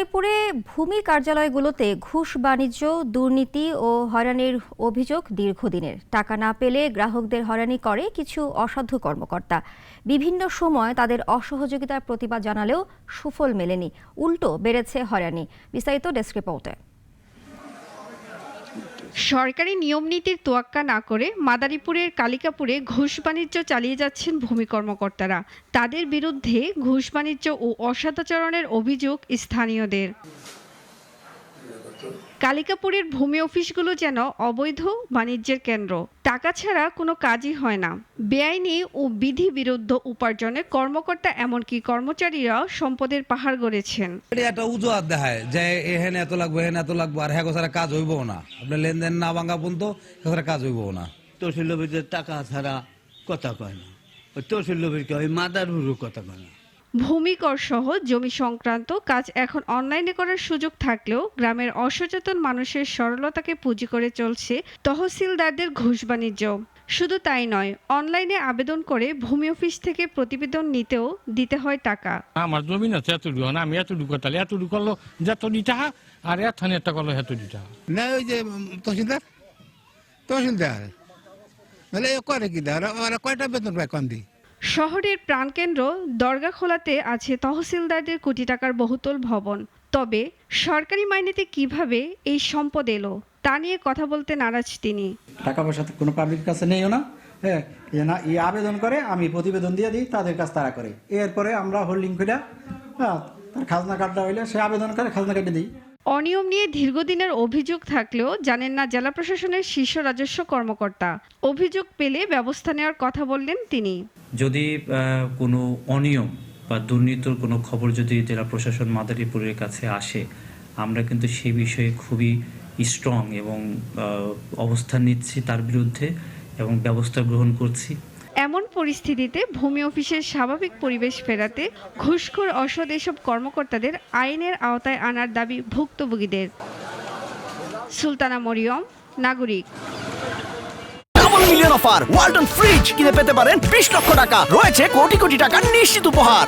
মাদারীপুরে ভূমি কার্যালয়গুলোতে ঘুষ বাণিজ্য, দুর্নীতি ও হয়রানির অভিযোগ দীর্ঘদিনের। টাকা না পেলে গ্রাহকদের হয়রানি করে কিছু অসাধু কর্মকর্তা। বিভিন্ন সময় তাদের অসহযোগিতার প্রতিবাদ জানালেও সুফল মেলেনি, উল্টো বেড়েছে হয়রানি। বিস্তারিত ডেস্ক রিপোর্টে। সরকারি নিয়মনীতির তোয়াক্কা না করে মাদারীপুরের কালিকাপুরে ঘুষ বাণিজ্য চালিয়ে যাচ্ছেন ভূমি কর্মকর্তারা। তাদের বিরুদ্ধে ঘুষ বাণিজ্য ও অসদাচরণের অভিযোগ স্থানীয়দের। কালিকাপুরের ভূমি অফিসগুলো যেন অবৈধ বাণিজ্যের কেন্দ্র। টাকা ছাড়া কোনো কাজই হয় না। বেআইনি ও বিধি বিরুদ্ধ উপার্জনে কর্মকর্তা এমনকি কর্মচারীরা সম্পদের পাহাড় গড়েছেন। একটা উজুহাত দেখায় যে এখানে এত লাগবে, এখানে এত লাগবে, আর হ্যাঁ সারা কাজ হইব না। আপনার লেনদেন না ভাঙা পর্যন্ত কাজ হইব না। তহসিল অফিসের টাকা ছাড়া কথা কয় না, ওই তহসিল অফিসকে ওই মাদারপুরের কথা কয় না। ভূমি কর সহ জমি সংক্রান্ত কাজ এখন অনলাইনে করার সুযোগ থাকলেও গ্রামের অসচেতন মানুষের সরলতাকে পুঁজি করে চলছে তহসিলদারদের ঘুষ বাণিজ্য। শুধু তাই নয়, অনলাইনে আবেদন করে ভূমি অফিস থেকে প্রতিবেদন নিতেও দিতে হয় টাকা। আমার জমি আছে এতটুকু না, আমি এতটুকু তাহলে এতটুকু করলো যত দিতে হয়, আর একটা করলো এত দিতে হয় না। ওই যে তহসিলদার মানে করে কি ওরা কয়টা বেতন পায় কম দিই। শহরের প্রাণকেন্দ্র দরগাখোলাতে আছে তহসিলদারদের কোটি টাকার বহুতল ভবন। তবে সরকারি মাইনেতে কিভাবে এই সম্পদ এলো তা নিয়ে কথা বলতে নারাজ তিনি। টাকা পয়সা কোনো পাবলিকের কাছে নেইও না, হ্যাঁ, না এই আবেদন করে আমি প্রতিবেদন দিয়ে দিই, তাদের কাছে তারা করে। এরপরে আমরা হোল্ডিং করে তার খাজনা কার্ডটা হইলে সে আবেদন করে খাজনা কেটে দিই। অনিয়ম নিয়ে দীর্ঘদিনের অভিযোগ থাকলেও জানেন না জেলা প্রশাসনের শীর্ষ রাজস্ব কর্মকর্তা। অভিযোগ পেলে ব্যবস্থা নেওয়ার কথা বললেন তিনি। যদি কোনো অনিয়ম বা দুর্নীতির কোনো খবর যদি জেলা প্রশাসন মাদারীপুরের কাছে আসে, আমরা কিন্তু সেই বিষয়ে খুবই স্ট্রং এবং অবস্থান নিচ্ছি তার বিরুদ্ধে এবং ব্যবস্থা গ্রহণ করছি। এমন পরিস্থিতিতে ভূমি অফিসের স্বাভাবিক পরিবেশ ফেরাতে ঘুষখোর অসৎ এসব কর্মকর্তাদের আইনের আওতায় আনার দাবি ভুক্তভোগীদের। সুলতানা মরিয়ম, নাগরিক। Double million offer Walton fridge কিনে পেতে পারেন 20 লক্ষ টাকা, রয়েছে কোটি কোটি টাকার নিশ্চিত উপহার।